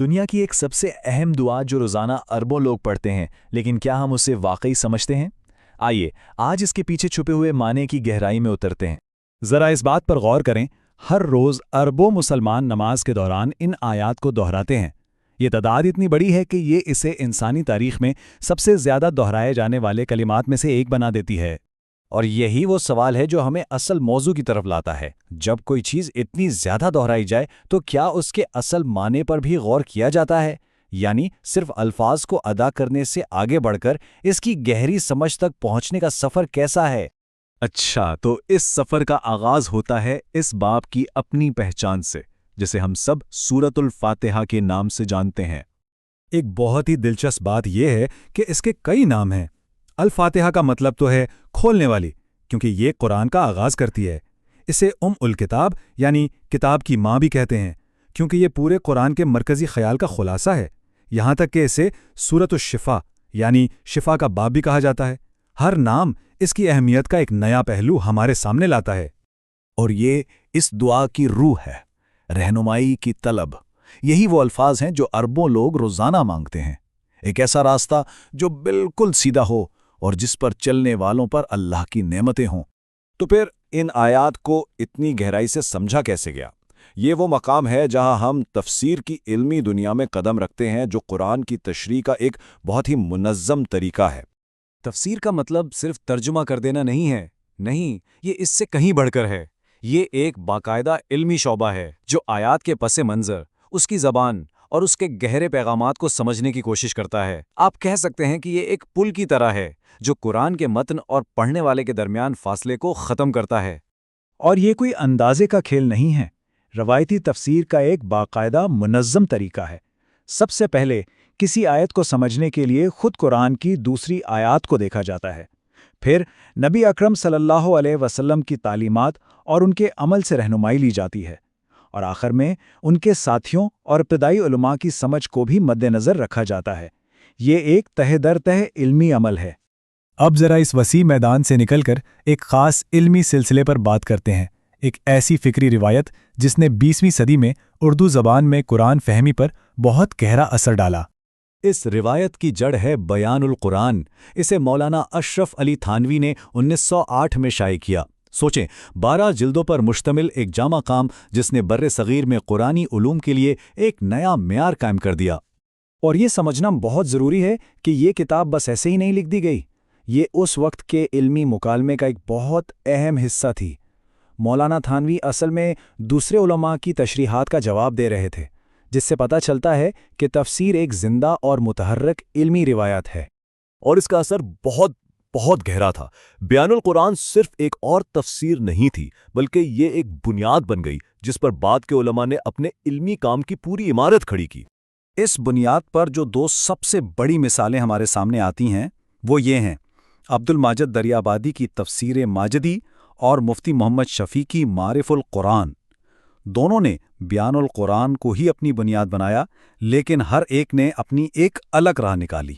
دنیا کی ایک سب سے اہم دعا جو روزانہ اربوں لوگ پڑھتے ہیں، لیکن کیا ہم اسے واقعی سمجھتے ہیں؟ آئیے آج اس کے پیچھے چھپے ہوئے معنی کی گہرائی میں اترتے ہیں۔ ذرا اس بات پر غور کریں، ہر روز اربوں مسلمان نماز کے دوران ان آیات کو دہراتے ہیں۔ یہ تعداد اتنی بڑی ہے کہ یہ اسے انسانی تاریخ میں سب سے زیادہ دہرائے جانے والے کلمات میں سے ایک بنا دیتی ہے۔ اور یہی وہ سوال ہے جو ہمیں اصل موضوع کی طرف لاتا ہے۔ جب کوئی چیز اتنی زیادہ دہرائی جائے تو کیا اس کے اصل معنی پر بھی غور کیا جاتا ہے؟ یعنی صرف الفاظ کو ادا کرنے سے آگے بڑھ کر اس کی گہری سمجھ تک پہنچنے کا سفر کیسا ہے؟ اچھا، تو اس سفر کا آغاز ہوتا ہے اس باب کی اپنی پہچان سے، جسے ہم سب سورۃ الفاتحہ کے نام سے جانتے ہیں۔ ایک بہت ہی دلچسپ بات یہ ہے کہ اس کے کئی نام ہیں۔ الفاتحہ کا مطلب تو ہے کھولنے والی، کیونکہ یہ قرآن کا آغاز کرتی ہے۔ اسے الکتاب یعنی کتاب کی ماں بھی کہتے ہیں، کیونکہ یہ پورے قرآن کے مرکزی خیال کا خلاصہ ہے۔ یہاں تک کہ اسے سورۃ الشفا یعنی شفا کا باب بھی کہا جاتا ہے۔ ہر نام اس کی اہمیت کا ایک نیا پہلو ہمارے سامنے لاتا ہے۔ اور یہ اس دعا کی روح ہے، رہنمائی کی طلب۔ یہی وہ الفاظ ہیں جو اربوں لوگ روزانہ مانگتے ہیں، ایک ایسا راستہ جو بالکل سیدھا ہو اور جس پر چلنے والوں پر اللہ کی نعمتیں ہوں۔ تو پھر ان آیات کو اتنی گہرائی سے سمجھا کیسے گیا؟ یہ وہ مقام ہے جہاں ہم تفسیر کی علمی دنیا میں قدم رکھتے ہیں، جو قرآن کی تشریح کا ایک بہت ہی منظم طریقہ ہے۔ تفسیر کا مطلب صرف ترجمہ کر دینا نہیں ہے، نہیں، یہ اس سے کہیں بڑھ کر ہے۔ یہ ایک باقاعدہ علمی شعبہ ہے جو آیات کے پس منظر، اس کی زبان اور اس کے گہرے پیغامات کو سمجھنے کی کوشش کرتا ہے۔ آپ کہہ سکتے ہیں کہ یہ ایک پل کی طرح ہے جو قرآن کے متن اور پڑھنے والے کے درمیان فاصلے کو ختم کرتا ہے۔ اور یہ کوئی اندازے کا کھیل نہیں ہے، روایتی تفسیر کا ایک باقاعدہ منظم طریقہ ہے۔ سب سے پہلے کسی آیت کو سمجھنے کے لیے خود قرآن کی دوسری آیات کو دیکھا جاتا ہے، پھر نبی اکرم صلی اللہ علیہ وسلم کی تعلیمات اور ان کے عمل سے رہنمائی لی جاتی ہے، اور آخر میں ان کے ساتھیوں اور ابتدائی علماء کی سمجھ کو بھی مد نظر رکھا جاتا ہے۔ یہ ایک تہہ در تہہ علمی عمل ہے۔ اب ذرا اس وسیع میدان سے نکل کر ایک خاص علمی سلسلے پر بات کرتے ہیں، ایک ایسی فکری روایت جس نے 20ویں صدی میں اردو زبان میں قرآن فہمی پر بہت گہرا اثر ڈالا۔ اس روایت کی جڑ ہے بیان القرآن۔ اسے مولانا اشرف علی تھانوی نے 1908 میں شائع کیا۔ سوچیں، 12 جلدوں پر مشتمل ایک جامع کام جس نے بر صغیر میں قرآنی علوم کے لیے ایک نیا معیار قائم کر دیا۔ اور یہ سمجھنا بہت ضروری ہے کہ یہ کتاب بس ایسے ہی نہیں لکھ دی گئی، یہ اس وقت کے علمی مکالمے کا ایک بہت اہم حصہ تھی۔ مولانا تھانوی اصل میں دوسرے علماء کی تشریحات کا جواب دے رہے تھے، جس سے پتہ چلتا ہے کہ تفسیر ایک زندہ اور متحرک علمی روایت ہے۔ اور اس کا اثر بہت گہرا تھا۔ بیان القرآن صرف ایک اور تفسیر نہیں تھی، بلکہ یہ ایک بنیاد بن گئی جس پر بعد کے علماء نے اپنے علمی کام کی پوری عمارت کھڑی کی۔ اس بنیاد پر جو دو سب سے بڑی مثالیں ہمارے سامنے آتی ہیں وہ یہ ہیں، عبد الماجد دریابادی کی تفسیر ماجدی اور مفتی محمد شفیع کی معارف القرآن۔ دونوں نے بیان القرآن کو ہی اپنی بنیاد بنایا، لیکن ہر ایک نے اپنی ایک الگ راہ نکالی۔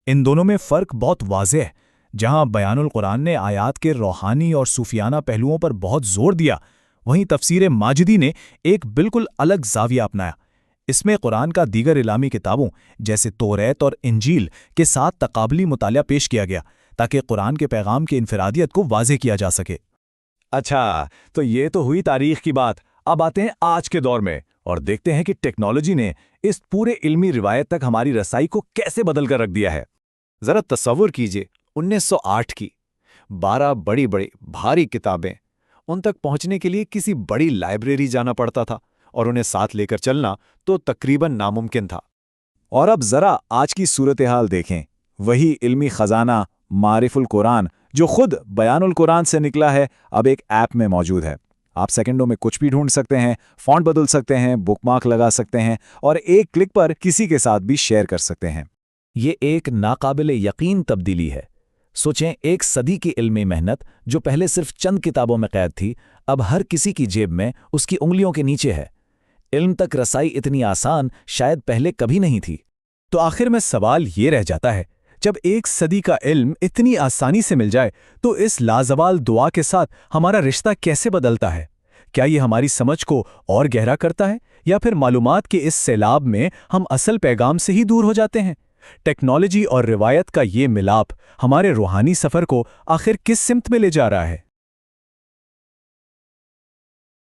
ان دونوں میں فرق بہت واضح ہے۔ جہاں بیان القرآن نے آیات کے روحانی اور صوفیانہ پہلوؤں پر بہت زور دیا، وہیں تفسیر ماجدی نے ایک بالکل الگ زاویہ اپنایا۔ اس میں قرآن کا دیگر الہامی کتابوں جیسے توریت اور انجیل کے ساتھ تقابلی مطالعہ پیش کیا گیا تاکہ قرآن کے پیغام کی انفرادیت کو واضح کیا جا سکے۔ اچھا، تو یہ تو ہوئی تاریخ کی بات۔ اب آتے ہیں آج کے دور میں اور دیکھتے ہیں کہ ٹیکنالوجی نے اس پورے علمی روایت تک ہماری رسائی کو کیسے بدل کر رکھ دیا ہے۔ ذرا تصور کیجئے، 1908 کی 12 بڑی بھاری کتابیں، ان تک پہنچنے کے لیے کسی بڑی لائبریری جانا پڑتا تھا، اور انہیں ساتھ لے کر چلنا تو تقریباً ناممکن تھا۔ اور اب ذرا آج کی صورتحال دیکھیں، وہی علمی خزانہ معارف القرآن جو خود بیان القرآن سے نکلا ہے، اب ایک ایپ میں موجود ہے۔ آپ سیکنڈوں میں کچھ بھی ڈھونڈ سکتے ہیں، فونٹ بدل سکتے ہیں، بک مارک لگا سکتے ہیں، اور ایک کلک پر کسی کے ساتھ بھی شیئر کر سکتے ہیں۔ یہ ایک ناقابل یقین تبدیلی ہے۔ سوچیں، ایک صدی کی علمی محنت جو پہلے صرف چند کتابوں میں قید تھی، اب ہر کسی کی جیب میں اس کی انگلیوں کے نیچے ہے۔ علم تک رسائی اتنی آسان شاید پہلے کبھی نہیں تھی۔ تو آخر میں سوال یہ رہ جاتا ہے، جب ایک صدی کا علم اتنی آسانی سے مل جائے تو اس لازوال دعا کے ساتھ ہمارا رشتہ کیسے بدلتا ہے؟ کیا یہ ہماری سمجھ کو اور گہرا کرتا ہے یا پھر معلومات کے اس سیلاب میں ہم اصل پیغام سے ہی دور ہو جاتے ہیں؟ ٹیکنالوجی اور روایت کا یہ ملاپ ہمارے روحانی سفر کو آخر کس سمت میں لے جا رہا ہے؟